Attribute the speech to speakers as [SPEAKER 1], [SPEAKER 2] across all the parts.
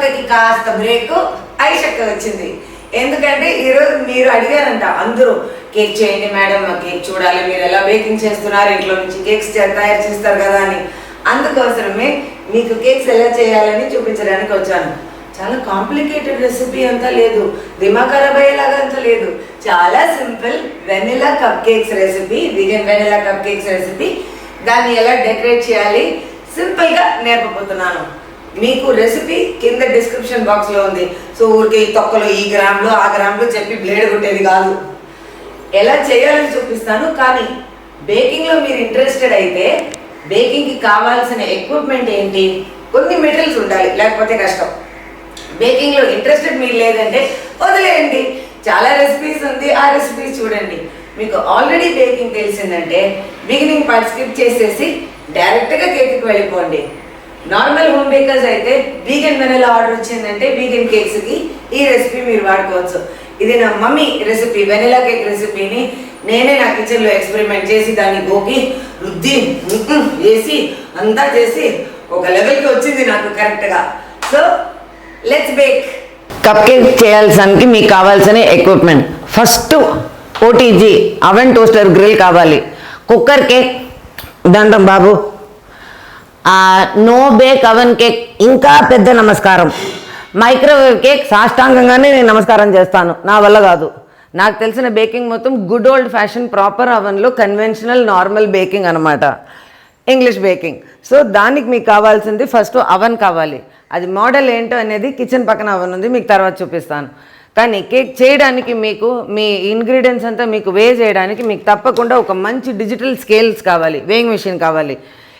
[SPEAKER 1] కవితకి కాస్త బ్రేక్, ఐషక్క వచ్చింది. ఎందుకంటే ఈరోజు మీరు అడిగారంట అందరూ, కేక్ చేయండి మేడం, మా కేక్ చూడాలి, మీరు ఎలా బేకింగ్ చేస్తున్నారు, ఇంట్లో నుంచి కేక్స్ తయారు చేస్తారు కదా అని. అందుకోసమే మీకు కేక్స్ ఎలా చేయాలని చూపించడానికి వచ్చాను. చాలా కాంప్లికేటెడ్ రెసిపీ అంతా లేదు, దిమాగ్ ఖరాబ్ అయ్యేలాగా అంతా లేదు. చాలా simple vanilla cup cakes recipe, vegan vanilla cup cakes recipe. దాన్ని ఎలా డెకరేట్ చేయాలి సింపుల్గా నేర్పబోతున్నాను. మీకు రెసిపీ కింద డిస్క్రిప్షన్ బాక్స్లో ఉంది. సో ఊరికి తొక్కలు ఈ గ్రాములు ఆ గ్రాములు చెప్పి బ్లేడ్ కొట్టేది కాదు, ఎలా చేయాలని చూపిస్తాను. కానీ బేకింగ్లో మీరు ఇంట్రెస్టెడ్ అయితే బేకింగ్కి కావాల్సిన ఎక్విప్మెంట్ ఏంటి, కొన్ని మెటీరియల్స్ ఉండాలి, లేకపోతే కష్టం. బేకింగ్లో ఇంట్రెస్టెడ్ మీరు లేదంటే వదిలేయండి, చాలా రెసిపీస్ ఉంది, ఆ రెసిపీస్ చూడండి. మీకు ఆల్రెడీ బేకింగ్ తెలిసిందంటే బిగినింగ్ పార్ట్ స్కిప్ చేసేసి డైరెక్ట్గా కేక్కి వెళ్ళిపోండి. నార్మల్ హోమ్ బేకర్స్ అయితే వీగన్ వెనిలా ఆర్డర్ వచ్చిందంటే వీగన్ కేక్స్కి ఈ రెసిపీ మీరు వాడుకోవచ్చు. ఇది నా మమ్మీ రెసిపీ, వెనిలా కేక్ రెసిపీని నేనే నా కిచెన్లో ఎక్స్పెరిమెంట్ చేసి దాన్ని గోకి రుద్ది వేసి అంతా చేసి ఒక లెవెల్కి వచ్చింది నాకు కరెక్ట్గా. So let's bake. Cupcake చేయాల్సానికి మీకు కావాల్సిన equipment, first OTG oven toaster grill కావాలి. కుక్కర్ కేక్ దండం బాబు, నో బేక్ అవెన్ కేక్ ఇంకా పెద్ద నమస్కారం. మైక్రోవేవ్ కేక్ సాష్టాంగంగానే నేను నమస్కారం చేస్తాను, నా వల్ల కాదు. నాకు తెలిసిన బేకింగ్ మొత్తం గుడ్ ఓల్డ్ ఫ్యాషన్ ప్రాపర్ అవెన్లో కన్వెన్షనల్ నార్మల్ బేకింగ్ అనమాట, ఇంగ్లీష్ బేకింగ్. సో దానికి మీకు కావాల్సింది ఫస్ట్ అవెన్ కావాలి. అది మోడల్ ఏంటో అనేది కిచెన్ పక్కన అవెన్ ఉంది, మీకు తర్వాత చూపిస్తాను. కానీ కేక్ చేయడానికి మీకు మీ ఇంగ్రీడియంట్స్ అంతా మీకు వే చేయడానికి మీకు తప్పకుండా ఒక మంచి డిజిటల్ స్కేల్స్ కావాలి, వేయింగ్ మెషిన్ కావాలి.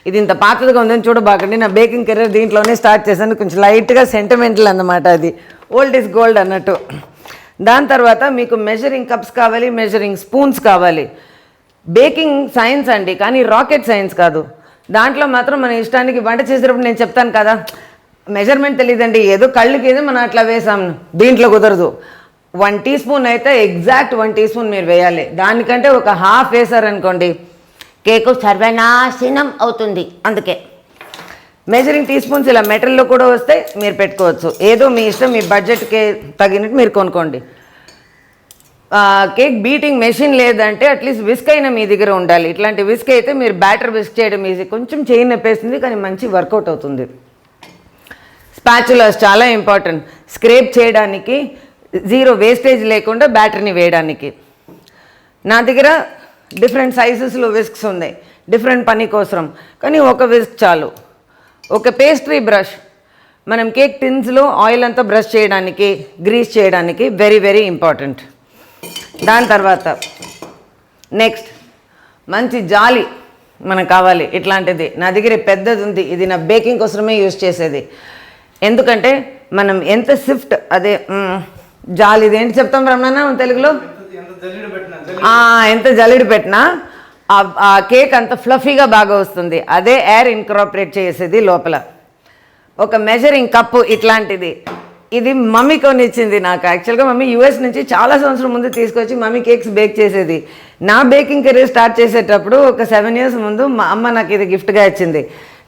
[SPEAKER 1] ఇది ఇంత పాతదిగా ఉందని చూడబాకండి, నా బేకింగ్ కెరీర్ దీంట్లోనే స్టార్ట్ చేశాను. కొంచెం లైట్గా సెంటిమెంటల్ అన్నమాట, అది ఓల్డ్ ఈజ్ గోల్డ్ అన్నట్టు. దాని తర్వాత మీకు మెజరింగ్ కప్స్ కావాలి, మెజరింగ్ స్పూన్స్ కావాలి. బేకింగ్ సైన్స్ అండి, కానీ రాకెట్ సైన్స్ కాదు. దాంట్లో మాత్రం మన ఇష్టానికి వంట చేసేటప్పుడు నేను చెప్తాను కదా, మెజర్మెంట్ తెలియదండి, ఏదో కళ్ళకి ఏదో మనం అట్లా వేసాం, దీంట్లో కుదరదు. 1 టీ స్పూన్ అయితే ఎగ్జాక్ట్ 1 టీ స్పూన్ మీరు వేయాలి. దానికంటే ఒక హాఫ్ వేసారనుకోండి కేకు సర్వనాశనం అవుతుంది. అందుకే మెజరింగ్ టీ స్పూన్స్ ఇలా మెటల్లో కూడా వస్తాయి, మీరు పెట్టుకోవచ్చు. ఏదో మీ ఇష్టం, మీ బడ్జెట్కి తగినట్టు మీరు కొనుక్కోండి. కేక్ బీటింగ్ మెషిన్ లేదంటే అట్లీస్ట్ విస్క్ అయినా మీ దగ్గర ఉండాలి. ఇట్లాంటి విస్క్ అయితే మీరు బ్యాటర్ విస్క్ చేయడం ఈజీ, కొంచెం చేయి నొప్పేస్తుంది కానీ మంచి వర్కౌట్ అవుతుంది. స్పాచులాస్ చాలా ఇంపార్టెంట్, స్క్రేప్ చేయడానికి, జీరో వేస్టేజ్ లేకుండా బ్యాటర్ని వేయడానికి. నా దగ్గర డిఫరెంట్ సైజెస్లో విస్క్స్ ఉన్నాయి, డిఫరెంట్ పని కోసం, కానీ ఒక విస్క్ చాలు. ఒక పేస్ట్రీ బ్రష్, మనం కేక్ టిన్స్లో ఆయిల్ అంతా బ్రష్ చేయడానికి, గ్రీస్ చేయడానికి వెరీ వెరీ ఇంపార్టెంట్. దాని తర్వాత నెక్స్ట్ మంచి జాలి మనకు కావాలి. ఇట్లాంటిది నా దగ్గర పెద్దది ఉంది, ఇది నా బేకింగ్ కోసమే యూజ్ చేసేది. ఎందుకంటే మనం ఎంత సిఫ్ట్ అదే జాలి, ఇది ఏంటి చెప్తాం రమణ తెలుగులో, ఎంత జల్లిడి పెట్టినా ఆ కేక్ అంత ఫ్లఫీగా బాగా వస్తుంది. అదే ఎయిర్ ఇన్కార్పొరేట్ చేసేది లోపల. ఒక మెజరింగ్ కప్పు ఇట్లాంటిది, ఇది మమ్మీ కొనిచ్చింది నాకు. యాక్చువల్గా మమ్మీ యూఎస్ నుంచి చాలా సంవత్సరం ముందు తీసుకొచ్చి మమ్మీ కేక్స్ బేక్ చేసేది. నా బేకింగ్ కెరీర్ స్టార్ట్ చేసేటప్పుడు ఒక 7 years ముందు మా అమ్మ నాకు ఇది గిఫ్ట్గా ఇచ్చింది.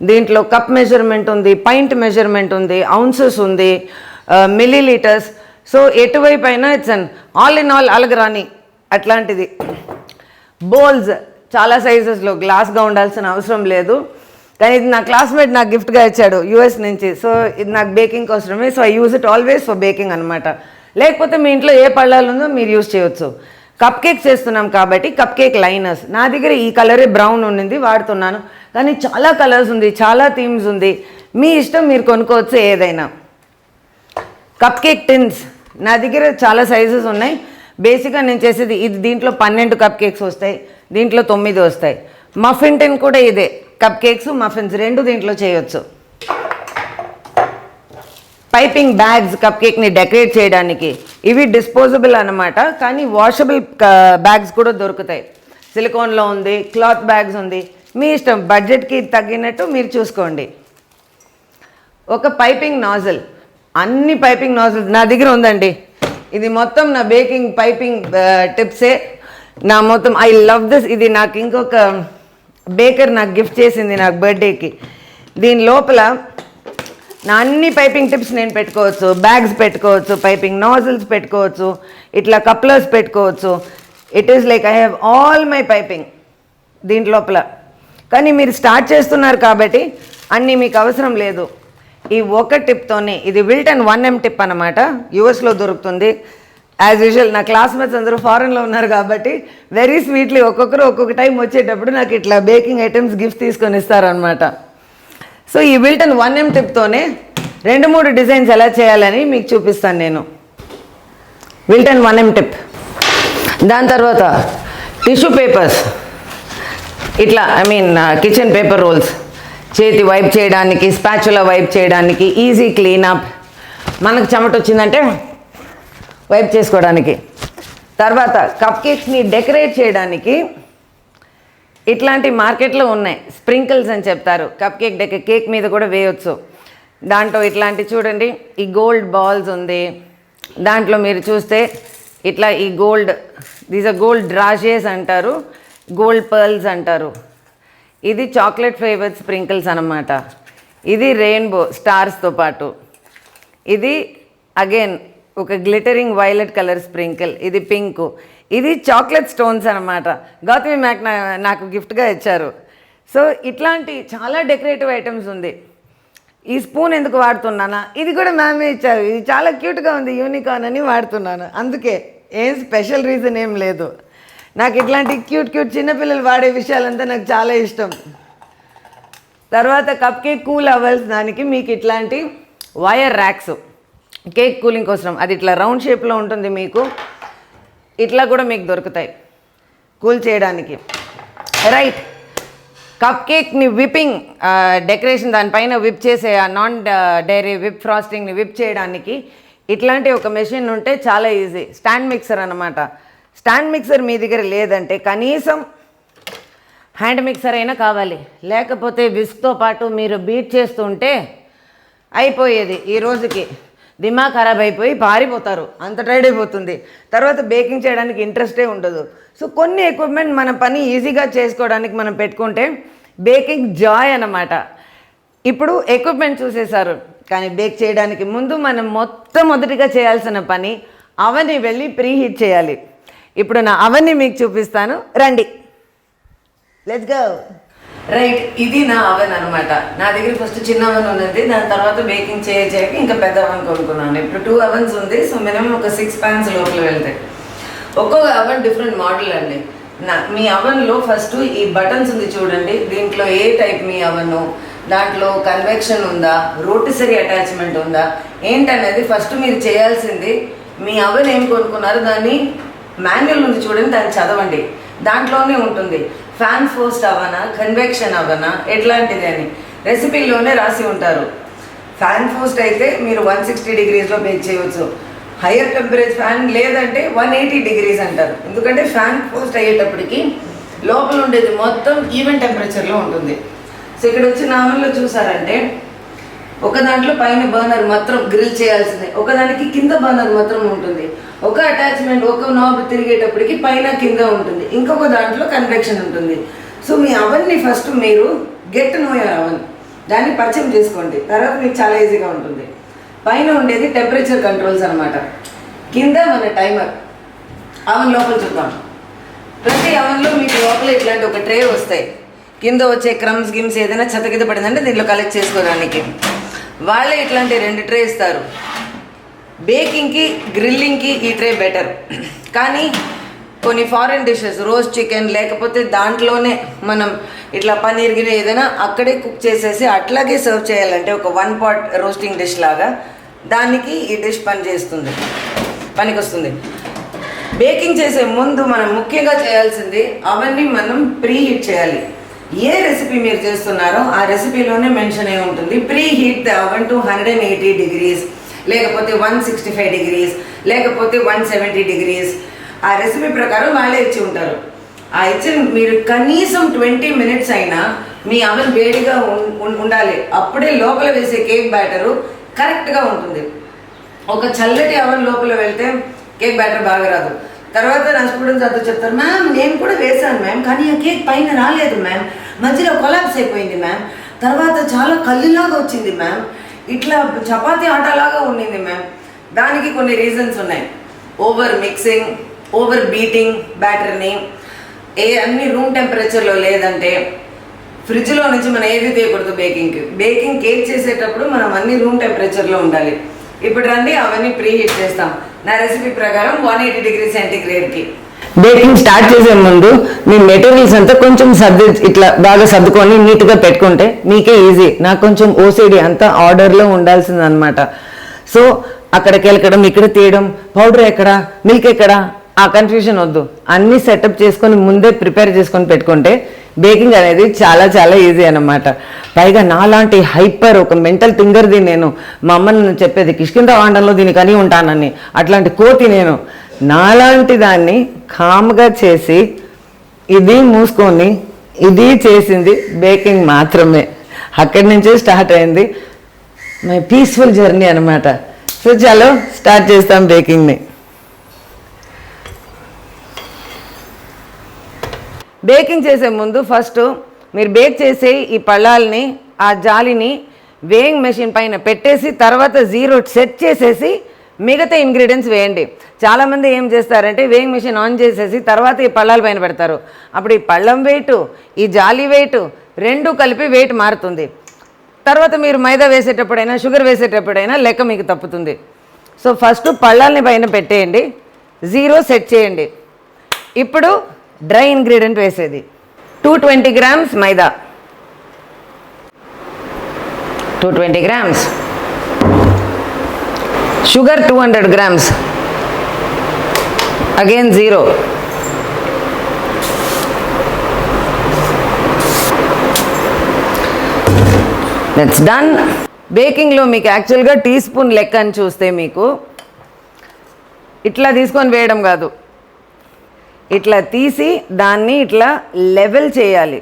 [SPEAKER 1] దీంట్లో కప్ మెజర్మెంట్ ఉంది, పైంట్ మెజర్మెంట్ ఉంది, ఔన్సెస్ ఉంది, మిల్లీలీటర్స్. సో ఎటువైపు అయినా it's an all in all అలగరాని అట్లాంటిది. బౌల్స్ చాలా సైజెస్లో, గ్లాస్గా ఉండాల్సిన అవసరం లేదు. కానీ ఇది నా క్లాస్మేట్ నాకు గిఫ్ట్గా ఇచ్చాడు యూఎస్ నుంచి. సో ఇది నాకు బేకింగ్ కోసమే, so I use it always for baking అనమాట. లేకపోతే మీ ఇంట్లో ఏ పళ్ళాలు ఉందో మీరు యూజ్ చేయవచ్చు. కప్ కేక్ చేస్తున్నాం కాబట్టి కప్ కేక్ లైనర్స్, నా దగ్గర ఈ కలరే బ్రౌన్ ఉండింది వాడుతున్నాను, కానీ చాలా కలర్స్ ఉంది, చాలా థీమ్స్ ఉంది, మీ ఇష్టం, మీరు కొనుక్కోవచ్చు ఏదైనా. కప్ కేక్ టిన్స్ నా దగ్గర చాలా సైజెస్ ఉన్నాయి. బేసిక్గా నేను చేసేది ఇది, దీంట్లో 12 కప్ కేక్స్ వస్తాయి, దీంట్లో 9 వస్తాయి. మఫిన్ టిన్ కూడా ఇదే, కప్ కేక్స్ మఫిన్స్ రెండు దీంట్లో చేయొచ్చు. పైపింగ్ బ్యాగ్స్ కప్ కేక్ని డెకరేట్ చేయడానికి, ఇవి డిస్పోజబుల్ అనమాట, కానీ వాషబుల్ బ్యాగ్స్ కూడా దొరుకుతాయి. సిలికాన్లో ఉంది, క్లాత్ బ్యాగ్స్ ఉంది, మీ ఇష్టం, బడ్జెట్కి తగ్గినట్టు మీరు చూసుకోండి. ఒక పైపింగ్ నాజిల్, అన్ని పైపింగ్ నాజిల్ నా దగ్గర ఉందండి. ఇది మొత్తం నా బేకింగ్ పైపింగ్ టిప్సే, నా మొత్తం ఐ లవ్ దిస్. ఇది నాకు ఇంకొక బేకర్ నాకు గిఫ్ట్ చేసింది నాకు బర్త్డేకి. దీని లోపల నా అన్ని పైపింగ్ టిప్స్ నేను పెట్టుకోవచ్చు, బ్యాగ్స్ పెట్టుకోవచ్చు, పైపింగ్ నాజిల్స్ పెట్టుకోవచ్చు, ఇట్లా కప్లర్స్ పెట్టుకోవచ్చు. It is like I have all my piping దీంట్లోపల. కానీ మీరు స్టార్ట్ చేస్తున్నారు కాబట్టి అన్నీ మీకు అవసరం లేదు. ఈ ఒక టిప్తోనే, ఇది విల్టన్ 1M టిప్ అనమాట, యూఎస్లో దొరుకుతుంది. యాజ్ యూజువల్ నా క్లాస్మేట్స్ అందరూ ఫారెన్లో ఉన్నారు కాబట్టి వెరీ స్వీట్లీ ఒక్కొక్కరు ఒక్కొక్క టైం వచ్చేటప్పుడు నాకు ఇట్లా బేకింగ్ ఐటమ్స్ గిఫ్ట్ తీసుకొని ఇస్తారనమాట. సో ఈ విల్టన్ 1M టిప్తోనే 2-3 డిజైన్స్ ఎలా చేయాలని మీకు చూపిస్తాను నేను. Wilton 1M tip. దాని తర్వాత టిష్యూ పేపర్స్, ఇట్లా కిచెన్ పేపర్ రోల్స్, చేతి వైప్ చేయడానికి, స్పాచులా వైప్ చేయడానికి, ఈజీ క్లీనప్, మనకు చెమట వచ్చిందంటే వైప్ చేసుకోవడానికి. తర్వాత కప్ కేక్స్ని డెకరేట్ చేయడానికి ఇట్లాంటి మార్కెట్లో ఉన్నాయి, స్ప్రింకిల్స్ అని చెప్తారు. కప్ కేక్ మీద కూడా వేయొచ్చు. దాంట్లో ఇట్లాంటి చూడండి, ఈ గోల్డ్ బాల్స్ ఉంది. దాంట్లో మీరు చూస్తే ఇట్లా ఈ గోల్డ్, దీస్ ఆర్ గోల్డ్ డ్రాషెస్ అంటారు, గోల్డ్ పర్ల్స్ అంటారు. ఇది చాక్లెట్ ఫ్లేవర్డ్ స్ప్రింకిల్స్ అన్నమాట. ఇది రెయిన్బో స్టార్స్తో పాటు. ఇది అగైన్ ఒక గ్లిటరింగ్ వైలెట్ కలర్ స్ప్రింకిల్. ఇది పింక్. ఇది చాక్లెట్ స్టోన్స్ అనమాట. గౌతమి మ్యాక్ నాకు గిఫ్ట్గా ఇచ్చారు. సో ఇట్లాంటి చాలా డెకరేటివ్ ఐటమ్స్ ఉంది. ఈ స్పూన్ ఎందుకు వాడుతున్నానా, ఇది కూడా మ్యామే ఇచ్చారు. ఇది చాలా క్యూట్గా ఉంది, యూనికార్న్ అని వాడుతున్నాను. అందుకే ఏం స్పెషల్ రీజన్ ఏం లేదు. నాకు ఇట్లాంటి క్యూట్ చిన్నపిల్లలు వాడే విషయాలంతా నాకు చాలా ఇష్టం. తర్వాత కప్ కేక్ కూల్ అవ్వాల్సిన దానికి మీకు ఇట్లాంటి వైర్ ర్యాక్స్, కేక్ కూలింగ్ కోసం. అది ఇట్లా రౌండ్ షేప్లో ఉంటుంది, మీకు ఇట్లా కూడా మీకు దొరుకుతాయి కూల్ చేయడానికి. రైట్, కప్ కేక్ని విప్పింగ్ డెకరేషన్ దానిపైన విప్ చేసే ఆ నాన్ డైరీ విప్ ఫ్రాస్టింగ్ని విప్ చేయడానికి ఇట్లాంటి ఒక మెషిన్ ఉంటే చాలా ఈజీ. స్టాండ్ మిక్సర్ అన్నమాట. స్టాండ్ మిక్సర్ మీ దగ్గర లేదంటే కనీసం హ్యాండ్ మిక్సర్ అయినా కావాలి. లేకపోతే విస్క్తో పాటు మీరు బీట్ చేస్తుంటే అయిపోయేది. ఈ రోజుకి దిమాగ్ ఖరాబ్ అయిపోయి పారిపోతారు, అంత టైర్డ్ అయిపోతుంది. తర్వాత బేకింగ్ చేయడానికి ఇంట్రెస్టే ఉండదు. సో కొన్ని ఎక్విప్మెంట్ మన పని ఈజీగా చేసుకోవడానికి మనం పెట్టుకుంటే బేకింగ్ జాయ్ అన్నమాట. ఇప్పుడు ఎక్విప్మెంట్ చూసేశారు, కానీ బేక్ చేయడానికి ముందు మనం మొట్టమొదటిగా చేయాల్సిన పని అవన్నీ వెళ్ళి ప్రీ హీట్ చేయాలి. ఇప్పుడు నా అవన్నీ మీకు చూపిస్తాను, రండి. Let's go. రైట్, ఇది నా అవెన్ అనమాట. నా దగ్గర ఫస్ట్ చిన్న అవెన్ ఉన్నది, దాని తర్వాత బేకింగ్ చేయక ఇంకా పెద్ద అవెన్ కొనుక్కున్నాను. ఇప్పుడు 2 అవెన్స్ ఉంది. సో మినిమం ఒక 6 pans లోపల వెళ్తాయి. ఒక్కొక్క అవెన్ డిఫరెంట్ మోడల్ అండి. మీ అవెన్లో ఫస్ట్ ఈ బటన్స్ ఉంది చూడండి, దీంట్లో ఏ టైప్ మీ అవెన్, దాంట్లో కన్వెక్షన్ ఉందా, రోటిసరీ అటాచ్మెంట్ ఉందా ఏంటనేది ఫస్ట్ మీరు చేయాల్సింది. మీ అవెన్ ఏం కొనుక్కున్నారో దాన్ని మాన్యువల్ ఉంది చూడండి, దాన్ని చదవండి. దాంట్లోనే ఉంటుంది ఫ్యాన్ ఫోస్ట్ అవనా, కన్వెక్షన్ అవనా, ఎట్లాంటిది అని రెసిపీలోనే రాసి ఉంటారు. ఫ్యాన్ ఫోస్ట్ అయితే మీరు 160 degreesలో బేక్ చేయవచ్చు. హయ్యర్ టెంపరేచర్ ఫ్యాన్ లేదంటే 180 degrees అంటారు. ఎందుకంటే ఫ్యాన్ ఫోస్ట్ అయ్యేటప్పటికి లోపల ఉండేది మొత్తం ఈవెన్ టెంపరేచర్లో ఉంటుంది. సో ఇక్కడ వచ్చి నావెన్లో చూసారంటే ఒక దాంట్లో పైన బర్నర్ మాత్రం గ్రిల్ చేయాల్సిందే, ఒకదానికి కింద బర్నర్ మాత్రం ఉంటుంది. ఒక అటాచ్మెంట్, ఒక నాబ్ తిరిగేటప్పటికి పైన కింద ఉంటుంది, ఇంకొక దాంట్లో కన్వెక్షన్ ఉంటుంది. సో మీ అవన్నీ ఫస్ట్ మీరు గెట్ నో యువర్ అవన్, దాన్ని పరిచయం చేసుకోండి. తర్వాత మీకు చాలా ఈజీగా ఉంటుంది. పైన ఉండేది టెంపరేచర్ కంట్రోల్స్ అనమాట, కింద మన టైమర్. అవన్ లోపల చూద్దాం. ప్రతి అవన్లో మీకు లోపల ఇట్లాంటి ఒక ట్రే వస్తాయి. కింద వచ్చే క్రమ్స్ గిమ్స్ ఏదైనా చెత్త కింద పడిందంటే దీంట్లో కలెక్ట్ చేసుకోవడానికి వాళ్ళే ఇట్లాంటి 2 ట్రే ఇస్తారు. బేకింగ్కి, గ్రిల్లింగ్కి ఈ ట్రే బెటర్. కానీ కొన్ని ఫారెన్ డిషెస్, రోస్ట్ చికెన్ లేకపోతే దాంట్లోనే మనం ఇట్లా పన్నీర్ గిన్నె ఏదైనా అక్కడే కుక్ చేసేసి అట్లాగే సర్వ్ చేయాలంటే ఒక 1 pot రోస్టింగ్ డిష్ లాగా, దానికి ఈ డిష్ పనికొస్తుంది. బేకింగ్ చేసే ముందు మనం ముఖ్యంగా చేయాల్సింది అవన్నీ మనం ప్రీ హీట్ చేయాలి. ఏ రెసిపీ మీరు చేస్తున్నారో ఆ రెసిపీలోనే మెన్షన్ అయి ఉంటుంది. Pre heat the oven to 180 degrees, లేకపోతే 165 degrees, లేకపోతే 170 degrees. ఆ రెసిపీ ప్రకారం వాళ్ళే ఇచ్చి ఉంటారు. ఆ ఇచ్చిన మీరు కనీసం 20 minutes అయినా మీ అవెన్ వేడిగా ఉండాలి. అప్పుడే లోపల వేసే కేక్ బ్యాటరు కరెక్ట్గా ఉంటుంది. ఒక చల్లటి అవెన్ లోపల వెళ్తే కేక్ బ్యాటర్ బాగా రాదు. తర్వాత నా స్టూడెంట్స్ అంతా చెప్తారు, మ్యామ్ నేను కూడా వేసాను మ్యామ్, కానీ ఆ కేక్ పైన రాలేదు మ్యామ్, మధ్యలో కొలాప్స్ అయిపోయింది మ్యామ్, తర్వాత చాలా కల్లులాగా వచ్చింది మ్యామ్, ఇట్లా చపాతీ ఆటలాగా ఉండింది మ్యామ్. దానికి కొన్ని రీజన్స్ ఉన్నాయి. ఓవర్ మిక్సింగ్, ఓవర్ బీటింగ్ బ్యాటర్ని, అన్ని రూమ్ టెంపరేచర్లో లేదంటే ఫ్రిడ్జ్లో నుంచి మనం ఏది తీయకూడదు. బేకింగ్ కేక్ చేసేటప్పుడు మనం అన్ని రూమ్ టెంపరేచర్లో ఉండాలి. ఇప్పుడు రండి అవన్నీ ప్రీ హీట్ చేస్తాం. నా రెసిపీ ప్రకారం 180 డిగ్రీ సెంటీగ్రేడ్కి. బేకింగ్ స్టార్ట్ చేసే ముందు మీ మెటీరియల్స్ అంతా కొంచెం ఇట్లా బాగా సర్దుకొని నీట్గా పెట్టుకుంటే మీకే ఈజీ. నాకు కొంచెం ఓసిడి అంతా ఆర్డర్లో ఉండాల్సింది అనమాట. సో అక్కడికి వెళ్ళడం, ఇక్కడ తీయడం, పౌడర్ ఎక్కడ, మిల్క్ ఎక్కడ, ఆ కన్ఫ్యూజన్ వద్దు. అన్నీ సెటప్ చేసుకొని ముందే ప్రిపేర్ చేసుకొని పెట్టుకుంటే బేకింగ్ అనేది చాలా చాలా ఈజీ అనమాట. పైగా నాలాంటి హైపర్ ఒక మెంటల్ థింగర్ది నేను. మా అమ్మని చెప్పేది కిష్కింద వాండంలో దీనికి అని ఉంటానని. అట్లాంటి కోతి నేను. నాలాంటి దాన్ని కామ్గా చేసి ఇది మూసుకొని ఇది చేసింది బేకింగ్ మాత్రమే. అక్కడి నుంచే స్టార్ట్ అయింది మై పీస్ఫుల్ జర్నీ అనమాట. సో చలో స్టార్ట్ చేస్తాం బేకింగ్ని. బేకింగ్ చేసే ముందు ఫస్ట్ మీరు బేక్ చేసే ఈ పళ్ళాలని, ఆ జాలిని వేయింగ్ మెషిన్ పైన పెట్టేసి తర్వాత 0 సెట్ చేసేసి మిగతా ఇంగ్రీడియంట్స్ వేయండి. చాలామంది ఏం చేస్తారంటే వేయింగ్ మెషిన్ ఆన్ చేసేసి తర్వాత ఈ పళ్ళాల పైన పెడతారు. అప్పుడు ఈ పళ్ళం వెయిట్, ఈ జాలి వెయిట్ రెండు కలిపి వెయిట్ మారుతుంది. తర్వాత మీరు మైదా వేసేటప్పుడైనా షుగర్ వేసేటప్పుడైనా లెక్క మీకు తప్పుతుంది. సో ఫస్ట్ పళ్ళాలని పైన పెట్టేయండి, 0 సెట్ చేయండి. ఇప్పుడు డ్రై ఇంగ్రీడియంట్ వేసేది 220 grams maida, 220 grams sugar, 200 grams, again 0. That's done. బేకింగ్లో మీకు యాక్చువల్గా టీ స్పూన్ లెక్క అని చూస్తే మీకు ఇట్లా తీసుకొని వేయడం కాదు, ఇట్లా తీసి దాన్ని ఇట్లా లెవెల్ చేయాలి.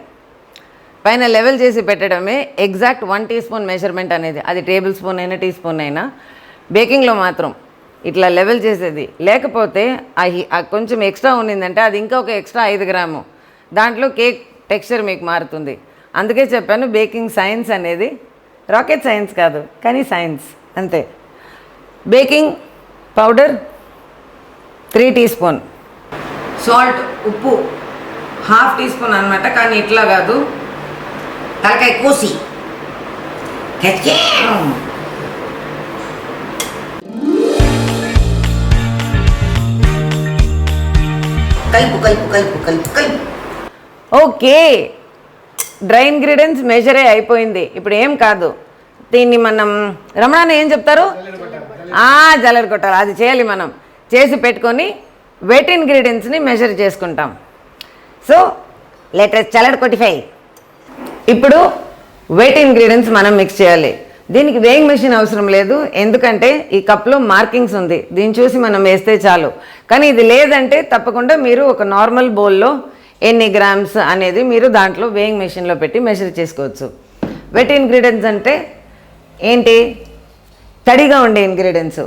[SPEAKER 1] పైన లెవెల్ చేసి పెట్టడమే ఎగ్జాక్ట్ 1 టీ స్పూన్ మెజర్మెంట్ అనేది. అది టేబుల్ స్పూన్ అయినా టీ స్పూన్ అయినా బేకింగ్లో మాత్రం ఇట్లా లెవెల్ చేసేది. లేకపోతే కొంచెం ఎక్స్ట్రా ఉన్నిందంటే అది ఇంకా ఒక ఎక్స్ట్రా 5 గ్రాము దాంట్లో కేక్ టెక్స్చర్ మీకు మారుతుంది. అందుకే చెప్పాను బేకింగ్ సైన్స్ అనేది రాకెట్ సైన్స్ కాదు, కానీ సైన్స్ అంతే. Baking powder 3 teaspoon, salt ఉప్పు 1/2 టీ స్పూన్ అనమాట. కానీ ఇట్లా కాదు, తలకాయ కోసి కలుపు కలుపు కలుపు కలుపు కలుపు. ఓకే, డ్రై ఇంగ్రీడియంట్స్ మెజరే అయిపోయింది. ఇప్పుడు ఏం కాదు, దీన్ని మనం రమణాన్ని ఏం చెప్తారు, జల్లెడ కొట్టాలి. అది చేయాలి. మనం చేసి పెట్టుకొని వెట్ ఇంగ్రీడియంట్స్ని మెజర్ చేసుకుంటాం. సో లెటెస్ట్ జల్లెడ కొట్టిఫై. ఇప్పుడు వెట్ ఇంగ్రీడియంట్స్ మనం మిక్స్ చేయాలి. దీనికి వేయింగ్ మెషిన్ అవసరం లేదు, ఎందుకంటే ఈ కప్లో మార్కింగ్స్ ఉంది, దీన్ని చూసి మనం వేస్తే చాలు. కానీ ఇది లేదంటే తప్పకుండా మీరు ఒక నార్మల్ బౌల్లో ఎన్ని గ్రామ్స్ అనేది మీరు దాంట్లో వేయింగ్ మెషిన్లో పెట్టి మెజర్ చేసుకోవచ్చు. వెట్ ఇంగ్రీడియంట్స్ అంటే ఏంటి, తడిగా ఉండే ఇంగ్రీడియంట్స్.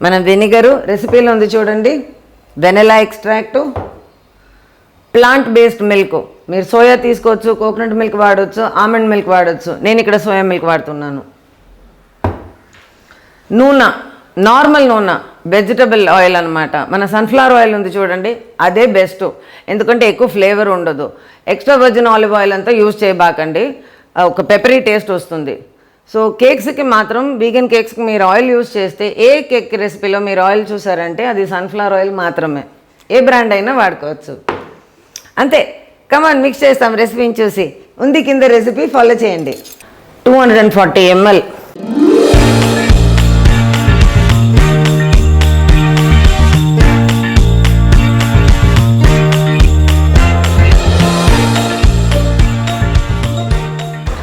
[SPEAKER 1] మనం వెనిగరు రెసిపీలో ఉంది చూడండి, vanilla extract, plant based milk. మీరు సోయా తీసుకోవచ్చు, కోకోనట్ మిల్క్ వాడవచ్చు, ఆల్మండ్ మిల్క్ వాడవచ్చు. నేను ఇక్కడ సోయా మిల్క్ వాడుతున్నాను. నూనె, నార్మల్ నూనె, వెజిటబుల్ ఆయిల్ అనమాట. మన సన్ఫ్లవర్ ఆయిల్ ఉంది చూడండి, అదే బెస్ట్, ఎందుకంటే ఎక్కువ ఫ్లేవర్ ఉండదు. ఎక్స్ట్రా వర్జిన్ ఆలివ్ ఆయిల్ అంతా యూజ్ చేయబాకండి, ఒక పెప్పరీ టేస్ట్ వస్తుంది. సో కేక్స్కి మాత్రం, వీగన్ కేక్స్కి మీరు ఆయిల్ యూజ్ చేస్తే, ఏ కేక్ రెసిపీలో మీరు ఆయిల్ చూసారంటే అది సన్ఫ్లవర్ ఆయిల్ మాత్రమే. ఏ బ్రాండ్ అయినా వాడుకోవచ్చు. అంతే. కమాన్ మిక్స్ చేస్తాం రెసిపీని చూసి. ఉంది కింద రెసిపీ, ఫాలో చేయండి. 240 ml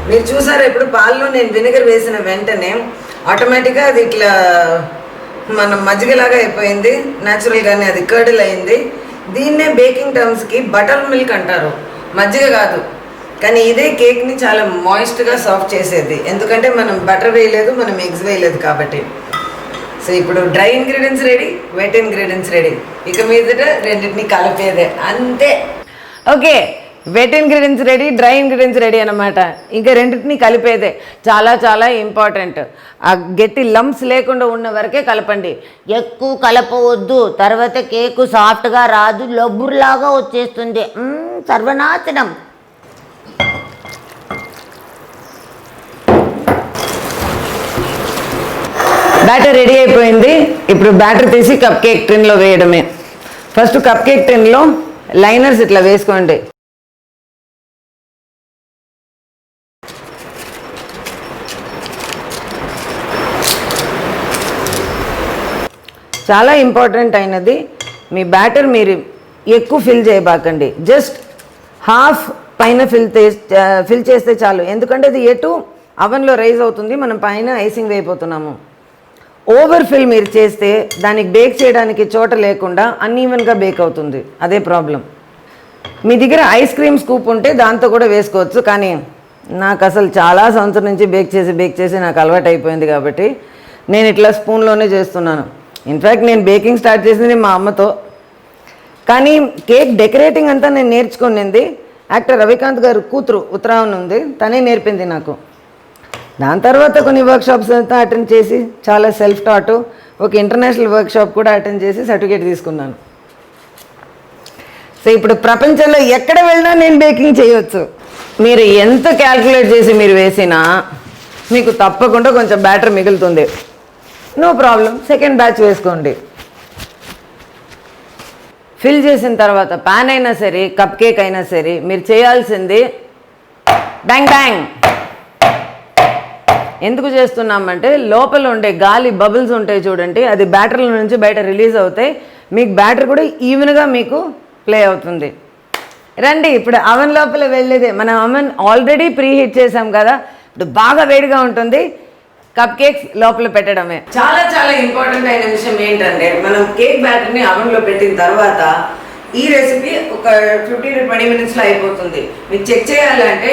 [SPEAKER 1] మీరు చూసారా, ఇప్పుడు పాల్లో నేను వెనిగర్ వేసిన వెంటనే ఆటోమేటిక్గా అది ఇట్లా మనం మజ్జిగలాగా అయిపోయింది, న్యాచురల్గానే అది కర్డిల్ అయింది. దీన్నే బేకింగ్ టర్మ్స్కి బటర్ మిల్క్ అంటారు, మజ్జిగ కాదు. కానీ ఇదే కేక్ని చాలా మాయిస్ట్గా సాఫ్ట్ చేసేది, ఎందుకంటే మనం బటర్ వేయలేదు, మనం ఎగ్స్ వేయలేదు కాబట్టి. సో ఇప్పుడు dry ingredients ready, wet ingredients ready. ఇక మీదట రెండింటిని కలిపేదే, అంతే. Okay,
[SPEAKER 2] wet ingredients ready, dry ingredients ready అనమాట. ఇంకా రెండింటిని కలిపేదే చాలా చాలా ఇంపార్టెంట్. ఆ గట్టి లంప్స్ లేకుండా ఉన్న వరకే కలపండి,
[SPEAKER 3] ఎక్కువ కలపవద్దు, తర్వాత కేకు సాఫ్ట్గా రాదు, లబ్బుర్లాగా వచ్చేస్తుంది. సర్వనాశనం.
[SPEAKER 2] బ్యాటర్ రెడీ అయిపోయింది. ఇప్పుడు బ్యాటర్ తీసి కప్ కేక్ టిన్లో వేయడమే. ఫస్ట్ కప్ కేక్ టిన్లో లైనర్స్ ఇట్లా వేసుకోండి. చాలా ఇంపార్టెంట్ అయినది, మీ బ్యాటర్ మీరు ఎక్కువ ఫిల్ చేయబాకండి. జస్ట్ హాఫ్ పైన ఫిల్ చేస్తే చాలు. ఎందుకంటే అది ఎటు అవెన్లో రైజ్ అవుతుంది, మనం పైన ఐసింగ్ వేయబోతున్నాము. ఓవర్ ఫిల్ మీరు చేస్తే దానికి బేక్ చేయడానికి చోట లేకుండా అన్ఈవెన్గా బేక్ అవుతుంది. అదే ప్రాబ్లం. మీ దగ్గర ఐస్ క్రీమ్ స్కూప్ ఉంటే దాంతో కూడా వేసుకోవచ్చు, కానీ నాకు అసలు చాలా సంవత్సరం నుంచి బేక్ చేసి నాకు అలవాటు అయిపోయింది కాబట్టి నేను ఇట్లా స్పూన్లోనే చేస్తున్నాను. ఇన్ఫ్యాక్ట్ నేను బేకింగ్ స్టార్ట్ చేసింది మా అమ్మతో. కానీ కేక్ డెకరేటింగ్ అంతా నేను నేర్చుకునింది యాక్టర్ రవికాంత్ గారు కూతురు ఉత్తరావణ ఉంది, తనే నేర్పింది నాకు. దాని తర్వాత కొన్ని వర్క్షాప్స్ అంతా అటెండ్ చేసి చాలా సెల్ఫ్ టాట్, ఒక ఇంటర్నేషనల్ వర్క్షాప్ కూడా అటెండ్ చేసి సర్టిఫికేట్ తీసుకున్నాను. సో ఇప్పుడు ప్రపంచంలో ఎక్కడ వెళ్ళినా నేను బేకింగ్ చేయవచ్చు. మీరు ఎంత క్యాల్కులేట్ చేసి మీరు వేసినా మీకు తప్పకుండా కొంచెం బ్యాటర్ మిగులుతుంది. నో ప్రాబ్లం, సెకండ్ బ్యాచ్ వేసుకోండి. ఫిల్ చేసిన తర్వాత పాన్ అయినా సరే కప్ కేక్ అయినా సరే మీరు చేయాల్సింది బ్యాంగ్ బ్యాంగ్. ఎందుకు చేస్తున్నామంటే లోపల ఉండే గాలి బబుల్స్ ఉంటాయి చూడండి, అది బ్యాటర్ల నుంచి బయట రిలీజ్ అవుతాయి. మీకు బ్యాటర్ కూడా ఈవెన్గా మీకు ప్లే అవుతుంది. రండి ఇప్పుడు అవెన్ లోపల వెళ్ళేదే. మనం అవెన్ ఆల్రెడీ ప్రీ హీట్ చేసాం కదా, ఇప్పుడు బాగా వేడిగా ఉంటుంది. కప్ కేక్స్ లోపల పెట్టడమే.
[SPEAKER 1] చాలా చాలా ఇంపార్టెంట్ అయిన విషయం ఏంటంటే, మనం కేక్ బ్యాటర్ని అవెన్లో పెట్టిన తర్వాత ఈ రెసిపీ ఒక 15 to 20 minutesలో అయిపోతుంది. మీకు చెక్ చేయాలంటే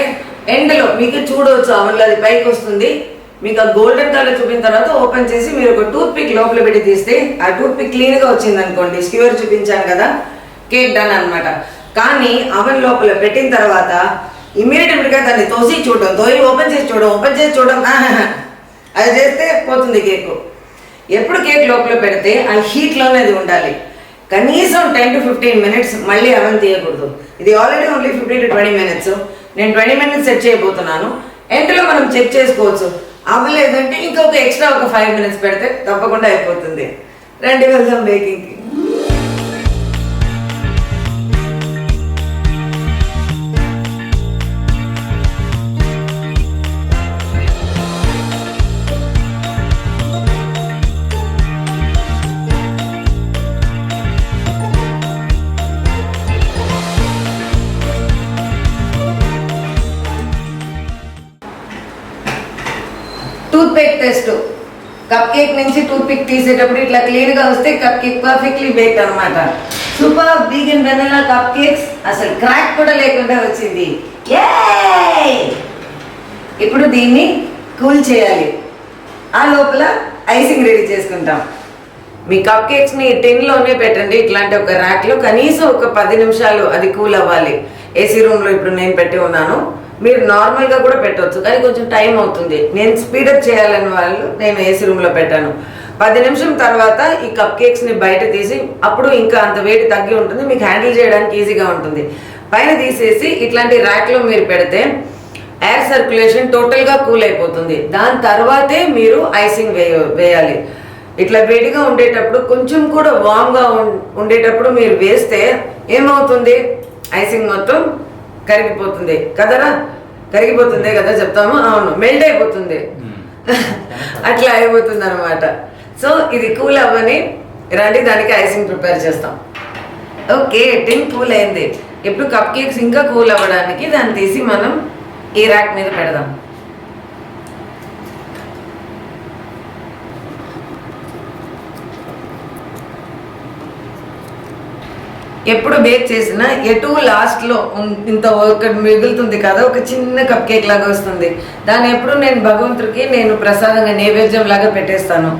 [SPEAKER 1] ఎండ్లో మీకు చూడవచ్చు, అవెన్లో అది పైకి వస్తుంది. మీకు ఆ గోల్డెన్ కలర్ చూపిన తర్వాత ఓపెన్ చేసి మీరు ఒక టూత్ పిక్ లోపల పెట్టి తీస్తే ఆ టూత్ పిక్ క్లీన్గా వచ్చింది అనుకోండి, స్క్యూర్ చూపించాను కదా, కేక్ డన్ అనమాట. కానీ అవెన్ లోపల పెట్టిన తర్వాత ఇమీడియట్గా దాన్ని తోసి ఓపెన్ చేసి చూడడం అది చేస్తే పోతుంది కేకు. ఎప్పుడు కేక్ లోపల పెడితే ఆ హీట్లోనే అది ఉండాలి. కనీసం 10 to 15 minutes మళ్ళీ అవెన్ తీయకూడదు. ఇది ఆల్రెడీ ఓన్లీ 15 to 20 minutes. నేను 20 minutes సెట్ చేయబోతున్నాను. ఎండ్లో మనం చెక్ చేసుకోవచ్చు. అవ్వలేదంటే ఇంకొక ఎక్స్ట్రా ఒక 5 minutes పెడితే తప్పకుండా అయిపోతుంది. రండి వెళ్దాం బేకింగ్కి. Toothpick test. Cupcake నుంచి టూత్ పిక్ తీసేటప్పుడు ఇట్లా క్లీన్గా వస్తే కప్ కేక్ పర్ఫెక్ట్లీ బేక్డ్ అనమాట. Super vegan vanilla cupcakes, అసలు క్రాక్ కూడా లేకుండా వచ్చింది. ఇప్పుడు దీన్ని కూల్ చేయాలి. ఆ లోపల ఐసింగ్ రెడీ చేసుకుంటాం. మీ కప్ కేక్స్ని టిన్లోనే పెట్టండి, ఇట్లాంటి ఒక ర్యాక్లో. కనీసం ఒక 10 నిమిషాలు అది కూల్ అవ్వాలి. ఏసీ రూమ్లో ఇప్పుడు నేను పెట్టి ఉన్నాను. మీరు నార్మల్గా కూడా పెట్టవచ్చు, కానీ కొంచెం టైం అవుతుంది. నేను స్పీడప్ చేయాలని వాళ్ళు నేను ఏసీ రూమ్లో పెట్టాను. 10 నిమిషం తర్వాత ఈ కప్ కేక్స్ని బయట తీసి, అప్పుడు ఇంకా అంత వేడి తగ్గి ఉంటుంది, మీకు హ్యాండిల్ చేయడానికి ఈజీగా ఉంటుంది. పైన తీసేసి ఇట్లాంటి ర్యాక్లో మీరు పెడితే ఎయిర్ సర్క్యులేషన్ టోటల్గా కూల్ అయిపోతుంది. దాని తర్వాతే మీరు ఐసింగ్ వేయాలి. ఇట్లా వేడిగా ఉండేటప్పుడు కొంచెం కూడా వామ్గా ఉండేటప్పుడు మీరు వేస్తే ఏమవుతుంది, ఐసింగ్ మొత్తం కరిగిపోతుంది కదరా, కరిగిపోతుంది కదా చెప్తాము. అవును, మెల్ట్ అయిపోతుంది. అట్లా అయిపోతుంది అనమాట. సో ఇది కూల్ అవ్వని రండి, దానికి ఐసింగ్ ప్రిపేర్ చేస్తాం. ఓకే, టిన్ కూల్ అయింది. ఇప్పుడు కప్ కేక్స్ ఇంకా కూల్ అవ్వడానికి దాన్ని తీసి మనం ఈ ర్యాక్ మీద పెడదాం. ఎప్పుడు బేక్ చేసినా ఎటు లాస్ట్లో ఇంత ఒక మిగులుతుంది కదా, ఒక చిన్న కప్ కేక్ లాగా వస్తుంది. దాన్ని ఎప్పుడు నేను భగవంతుడికి నేను ప్రసాదంగా నైవేద్యం లాగా పెట్టేస్తాను.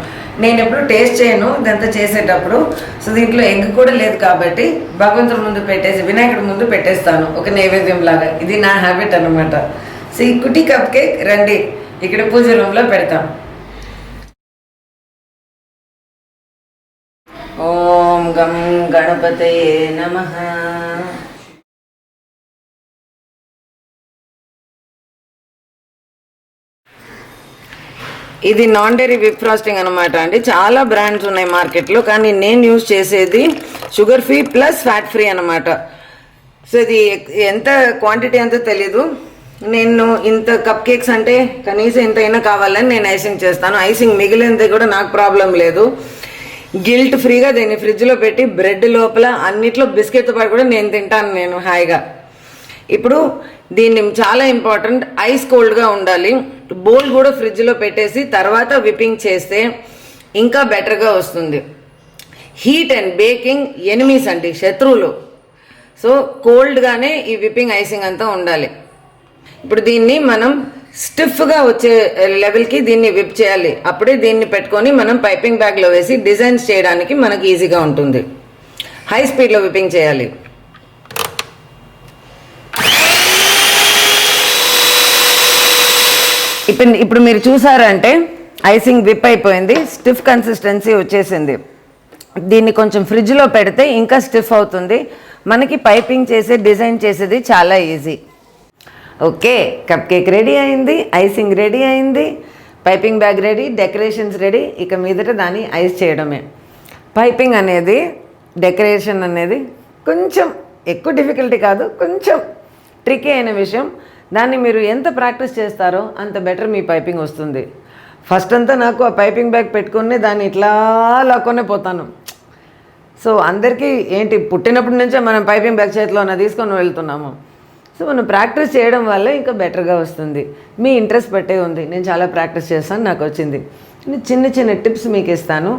[SPEAKER 1] నేను ఎప్పుడు టేస్ట్ చేయను ఇదంతా చేసేటప్పుడు. సో దీంట్లో ఎగ్ కూడా లేదు కాబట్టి భగవంతుడి ముందు పెట్టేసి వినాయకుడి ముందు పెట్టేస్తాను ఒక నైవేద్యం లాగా. ఇది నా హ్యాబిట్ అనమాట. సో ఈ కుటీ కప్ కేక్ రండి ఇక్కడ పూజ రూమ్లో పెడతాం. ఓం గం గణపతయే నమః. ఇది నాన్ డైరీ విప్ ఫ్రాస్టింగ్ అనమాట అండి. చాలా బ్రాండ్స్ ఉన్నాయి మార్కెట్లో, కానీ నేను యూజ్ చేసేది sugar free plus fat free అనమాట. సో ఇది ఎంత క్వాంటిటీ అంతా తెలీదు. నేను ఇంత కప్ కేక్స్ అంటే కనీసం ఎంతైనా కావాలని నేను ఐసింగ్ చేస్తాను. ఐసింగ్ మిగిలింది కూడా నాకు ప్రాబ్లం లేదు. గిల్ట్ ఫ్రీగా దీన్ని ఫ్రిడ్జ్లో పెట్టి బ్రెడ్ లోపల అన్నిట్లో బిస్కెట్తో పాటు కూడా నేను తింటాను నేను హాయిగా. ఇప్పుడు దీన్ని చాలా ఇంపార్టెంట్, ఐస్ కోల్డ్గా ఉండాలి. బౌల్ కూడా ఫ్రిడ్జ్లో పెట్టేసి తర్వాత విప్పింగ్ చేస్తే ఇంకా బెటర్గా వస్తుంది. హీట్ అండ్ బేకింగ్ ఎనిమీస్ అండి, శత్రువులు. సో కోల్డ్గానే ఈ విప్పింగ్ ఐసింగ్ అంతా ఉండాలి. ఇప్పుడు దీన్ని మనం స్టిఫ్గా వచ్చే లెవెల్కి దీన్ని విప్ చేయాలి. అప్పుడే దీన్ని పెట్టుకొని మనం పైపింగ్ బ్యాగ్లో వేసి డిజైన్స్ చేయడానికి మనకి ఈజీగా ఉంటుంది. హై స్పీడ్లో విప్పింగ్ చేయాలి. ఇప్పుడు మీరు చూసారంటే ఐసింగ్ విప్ అయిపోయింది, స్టిఫ్ కన్సిస్టెన్సీ వచ్చేసింది. దీన్ని కొంచెం ఫ్రిడ్జ్లో పెడితే ఇంకా స్టిఫ్ అవుతుంది. మనకి పైపింగ్ చేసే డిజైన్ చేసేది చాలా easy. Okay, cup cake ready అయింది, ఐసింగ్ రెడీ అయింది, piping bag ready, decorations ready. ఇక మీదట దాన్ని ఐస్ చేయడమే. పైపింగ్ అనేది, డెకరేషన్ అనేది కొంచెం ఎక్కువ డిఫికల్టీ కాదు, కొంచెం ట్రికీ అయిన విషయం. దాన్ని మీరు ఎంత ప్రాక్టీస్ చేస్తారో అంత బెటర్ మీ పైపింగ్ వస్తుంది. ఫస్ట్ అంతా నాకు ఆ పైపింగ్ బ్యాగ్ పెట్టుకుని దాన్ని ఇట్లా లాక్కొనే పోతాను. సో అందరికీ ఏంటి, పుట్టినప్పటి నుంచే మనం పైపింగ్ బ్యాగ్ చేతిలో తీసుకొని వెళ్తున్నాము. సో మనం ప్రాక్టీస్ చేయడం వల్ల ఇంకా బెటర్గా వస్తుంది. మీ ఇంట్రెస్ట్ బట్టే ఉంది. నేను చాలా ప్రాక్టీస్ చేస్తాను, నాకు వచ్చింది. చిన్న చిన్న టిప్స్ మీకు ఇస్తాను.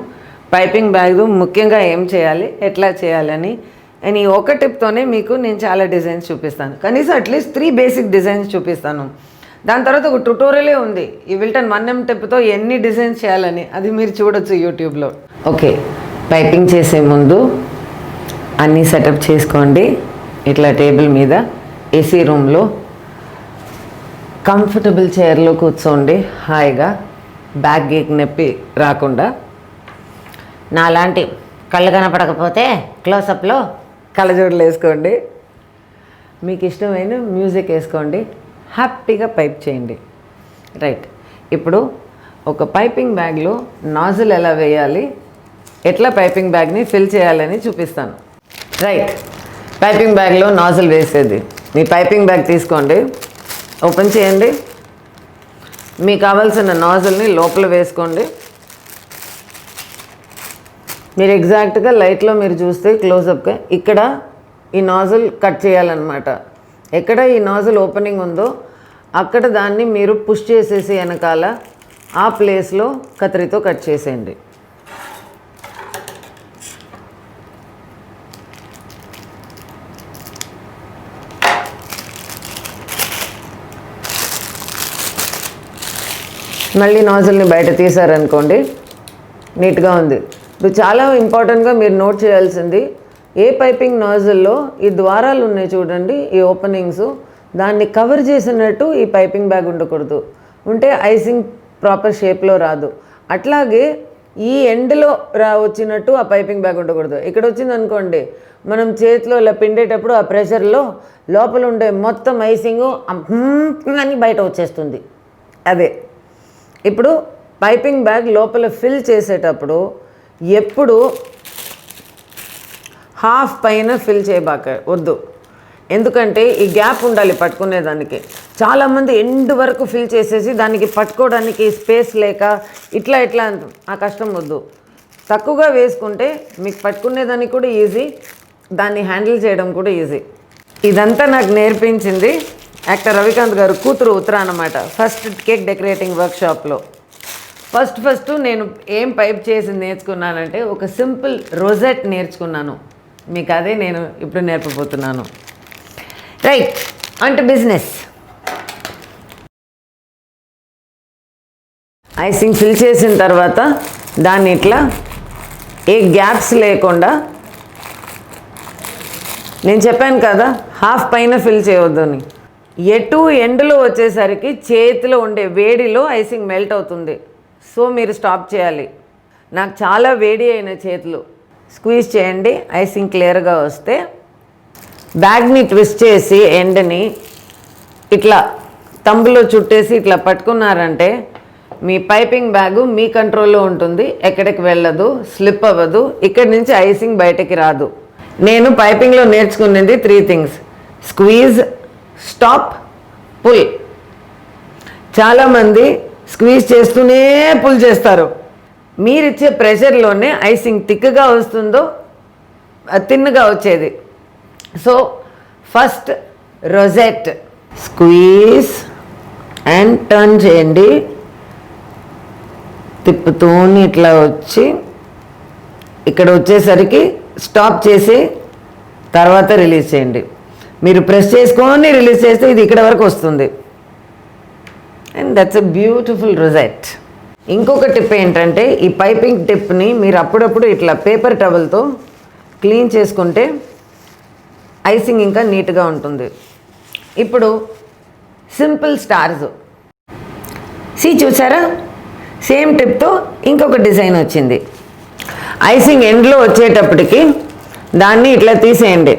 [SPEAKER 1] పైపింగ్ బ్యాగ్ ముఖ్యంగా ఏం చేయాలి, ఎట్లా చేయాలని. అండ్ ఈ ఒక టిప్తోనే మీకు నేను చాలా డిజైన్స్ చూపిస్తాను. కనీసం అట్లీస్ట్ 3 బేసిక్ డిజైన్స్ చూపిస్తాను. దాని తర్వాత ఒక ట్యుటోరియలే ఉంది, ఈ విల్టన్ 1M టిప్తో ఎన్ని డిజైన్స్ చేయాలని. అది మీరు చూడొచ్చు యూట్యూబ్లో. ఓకే, పైపింగ్ చేసే ముందు అన్నీ సెటప్ చేసుకోండి. ఇట్లా టేబుల్ మీద ఏసీ రూమ్లో కంఫర్టబుల్ చైర్లో కూర్చోండి హాయిగా, బ్యాక్ గేక్ నొప్పి రాకుండా.
[SPEAKER 3] నాలాంటి కళ్ళు కనపడకపోతే క్లోజప్లో
[SPEAKER 2] కళ్ళజోడులు వేసుకోండి. మీకు ఇష్టమైన మ్యూజిక్ వేసుకోండి, హ్యాపీగా పైప్ చేయండి. రైట్, ఇప్పుడు ఒక పైపింగ్ బ్యాగ్లో నాజిల్ ఎలా వేయాలి, ఎట్లా పైపింగ్ బ్యాగ్ని ఫిల్ చేయాలని చూపిస్తాను. రైట్, పైపింగ్ బ్యాగ్లో నాజిల్ వేసేది. మీ పైపింగ్ బ్యాగ్ తీసుకోండి, ఓపెన్ చేయండి. మీకు కావాల్సిన నాజిల్ని లోపల వేసుకోండి. మీరు ఎగ్జాక్ట్గా లైట్లో మీరు చూస్తే క్లోజప్గా ఇక్కడ ఈ నాజిల్ కట్ చేయాలన్నమాట. ఎక్కడ ఈ నాజిల్ ఓపెనింగ్ ఉందో అక్కడ దాన్ని మీరు పుష్ చేసేసి వెనకాల ఆ ప్లేస్లో కత్తిరితో కట్ చేసేయండి. మళ్ళీ నాజిల్ని బయట తీసారనుకోండి, నీట్గా ఉంది. ఇప్పుడు చాలా ఇంపార్టెంట్గా మీరు నోట్ చేయాల్సింది, ఏ పైపింగ్ నాజిల్లో ఈ ద్వారాలు ఉన్నాయి చూడండి, ఈ ఓపెనింగ్స్, దాన్ని కవర్ చేసినట్టు ఈ పైపింగ్ బ్యాగ్ ఉండకూడదు. ఉంటే ఐసింగ్ ప్రాపర్ షేప్లో రాదు. అట్లాగే ఈ ఎండ్లో వచ్చినట్టు ఆ పైపింగ్ బ్యాగ్ ఉండకూడదు. ఇక్కడ వచ్చింది అనుకోండి, మనం చేతిలో ఇలా పిండేటప్పుడు ఆ ప్రెషర్లో లోపల ఉండే మొత్తం ఐసింగు అని బయట వచ్చేస్తుంది. అదే ఇప్పుడు పైపింగ్ బ్యాగ్ లోపల ఫిల్ చేసేటప్పుడు ఎప్పుడు హాఫ్ పైన ఫిల్ చేయబాక వద్దు. ఎందుకంటే ఈ గ్యాప్ ఉండాలి పట్టుకునేదానికి. చాలామంది ఎండ్ వరకు ఫిల్ చేసేసి దానికి పట్టుకోవడానికి స్పేస్ లేక ఇట్లా ఆ కష్టం వద్దు. తక్కువగా వేసుకుంటే మీకు పట్టుకునేదానికి కూడా ఈజీ, దాన్ని హ్యాండిల్ చేయడం కూడా ఈజీ. ఇదంతా నాకు నేర్పించింది యాక్టర్ రవికాంత్ గారు కూతురు ఉత్తర అన్నమాట. ఫస్ట్ కేక్ డెకరేటింగ్ వర్క్షాప్లో ఫస్ట్ నేను ఏం పైప్ చేసి నేర్చుకున్నానంటే ఒక సింపుల్ రోజెట్ నేర్చుకున్నాను. మీకు అదే నేను ఇప్పుడు నేర్పబోతున్నాను. రైట్, అంటే బిజినెస్. ఐసింగ్ ఫిల్ చేసిన తర్వాత దాన్ని ఇట్లా ఏ గ్యాప్స్ లేకుండా, నేను చెప్పాను కదా హాఫ్ పైన ఫిల్ చేయవద్దని, ఎటు ఎండ్లో వచ్చేసరికి చేతిలో ఉండే వేడిలో ఐసింగ్ మెల్ట్ అవుతుంది. సో మీరు స్టాప్ చేయాలి. నాకు చాలా వేడి అయిన చేతులు, స్క్వీజ్ చేయండి, ఐసింగ్ క్లియర్గా వస్తే బ్యాగ్ని ట్విస్ట్ చేసి ఎండ్ని ఇట్లా తంబులో చుట్టేసి ఇట్లా పట్టుకున్నారంటే మీ పైపింగ్ బ్యాగు మీ కంట్రోల్లో ఉంటుంది, ఎక్కడికి వెళ్ళదు, స్లిప్ అవ్వదు, ఇక్కడి నుంచి ఐసింగ్ బయటకి రాదు. నేను పైపింగ్లో నేర్చుకునేది 3 థింగ్స్: స్క్వీజ్, స్టాప్, పుల్. చాలామంది స్క్వీజ్ చేస్తూనే పుల్ చేస్తారు. మీరిచ్చే ప్రెషర్లోనే ఐసింగ్ థిక్గా వస్తుందో తిన్నుగా వచ్చేది. So first rosette, squeeze and turn చేయండి, తిప్పుతూని ఇట్లా వచ్చి ఇక్కడ వచ్చేసరికి స్టాప్ చేసి తర్వాత రిలీజ్ చేయండి. మీరు ప్రెస్ చేసుకొని రిలీజ్ చేస్తే ఇది ఇక్కడ వరకు వస్తుంది. And that's a beautiful result. ఇంకొక టిప్ ఏంటంటే, ఈ పైపింగ్ టిప్ని మీరు అప్పుడప్పుడు ఇట్లా పేపర్ టవల్తో క్లీన్ చేసుకుంటే ఐసింగ్ ఇంకా నీట్గా ఉంటుంది. ఇప్పుడు సింపుల్ స్టార్స్ చూసారా, సేమ్ టిప్తో ఇంకొక డిజైన్ వచ్చింది. ఐసింగ్ ఎండ్లో వచ్చేటప్పటికి దాన్ని ఇట్లా తీసేయండి.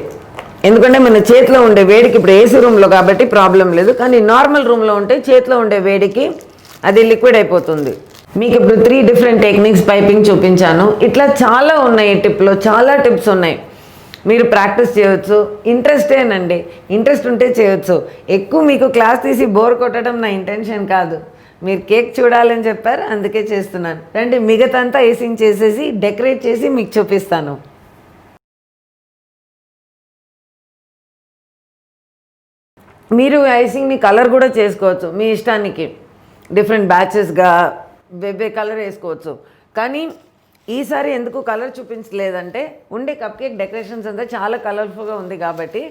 [SPEAKER 2] ఎందుకంటే మన చేతిలో ఉండే వేడికి, ఇప్పుడు ఏసీ రూమ్లో కాబట్టి ప్రాబ్లం లేదు, కానీ నార్మల్ రూమ్లో ఉంటే చేతిలో ఉండే వేడికి అది లిక్విడ్ అయిపోతుంది. మీకు ఇప్పుడు 3 డిఫరెంట్ టెక్నిక్స్ పైపింగ్ చూపించాను. ఇట్లా చాలా ఉన్నాయి, ఈ టిప్లో చాలా టిప్స్ ఉన్నాయి. మీరు ప్రాక్టీస్ చేయవచ్చు. ఇంట్రెస్టేనండి, ఇంట్రెస్ట్ ఉంటే చేయొచ్చు. ఎక్కువ మీకు క్లాస్ తీసి బోర్ కొట్టడం నా ఇంటెన్షన్ కాదు. మీరు కేక్ చూడాలని చెప్పారు, అందుకే చేస్తున్నాను. రండి, మిగతాంతా ఐసింగ్ చేసేసి డెకరేట్ చేసి మీకు చూపిస్తాను. మీరు ఐసింగ్ని కలర్ కూడా చేసుకోవచ్చు మీ ఇష్టానికి. డిఫరెంట్ బ్యాచెస్గా బేబే కలర్ వేసుకోవచ్చు. కానీ ఈసారి ఎందుకు కలర్ చూపించలేదంటే, ఉండే కప్ కేక్ డెకరేషన్స్ అంతా చాలా కలర్ఫుల్గా ఉంది కాబట్టి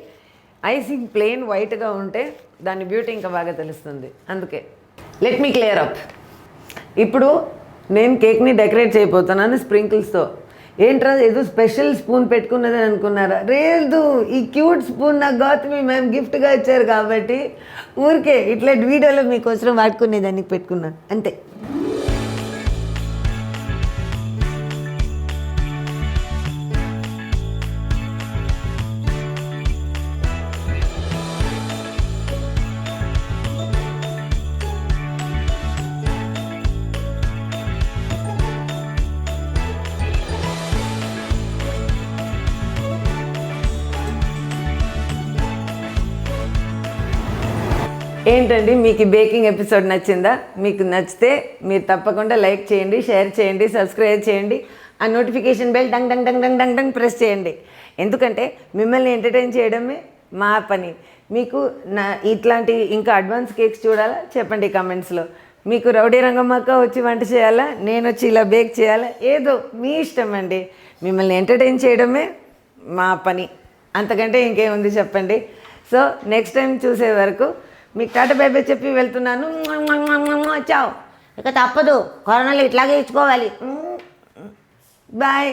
[SPEAKER 2] ఐసింగ్ ప్లెయిన్ వైట్గా ఉంటే దాని బ్యూటీ ఇంకా బాగా తెలుస్తుంది. అందుకే లెట్ మీ క్లియర్ అప్. ఇప్పుడు నేను కేక్ని డెకరేట్ చేయబోతున్నాను స్ప్రింకిల్స్తో. ఏంట్రా ఏదో స్పెషల్ స్పూన్ పెట్టుకున్నదని అనుకున్నారా? లేదు, ఈ క్యూట్ స్పూన్ నాకు గౌతమి మ్యామ్ గిఫ్ట్గా ఇచ్చారు కాబట్టి ఊరికే ఇట్లా వీడియోలో మీకోసం వాడుకునేదానికి పెట్టుకున్నాను అంతే. ఏంటండి, మీకు బేకింగ్ ఎపిసోడ్ నచ్చిందా? మీకు నచ్చితే మీరు తప్పకుండా లైక్ చేయండి, షేర్ చేయండి, సబ్స్క్రైబ్ చేయండి, ఆ notification bell dung dung dung dung dung dung press చేయండి. ఎందుకంటే మిమ్మల్ని ఎంటర్టైన్ చేయడమే మా పని. మీకు నా ఇట్లాంటి ఇంకా అడ్వాన్స్ కేక్స్ చూడాలా చెప్పండి కామెంట్స్లో. మీకు రౌడీ రంగమ్మక్క వచ్చి వంట చేయాలా, నేను వచ్చి ఇలా బేక్ చేయాలా, ఏదో మీ ఇష్టం అండి. మిమ్మల్ని ఎంటర్టైన్ చేయడమే మా పని, అంతకంటే ఇంకేముంది చెప్పండి. సో నెక్స్ట్ టైం చూసే వరకు మీకు టాటా బై బై చెప్పి వెళ్తున్నాను.
[SPEAKER 3] ఇక తప్పదు, కరోనాలో ఇట్లాగే ఇచ్చుకోవాలి.
[SPEAKER 2] బాయ్.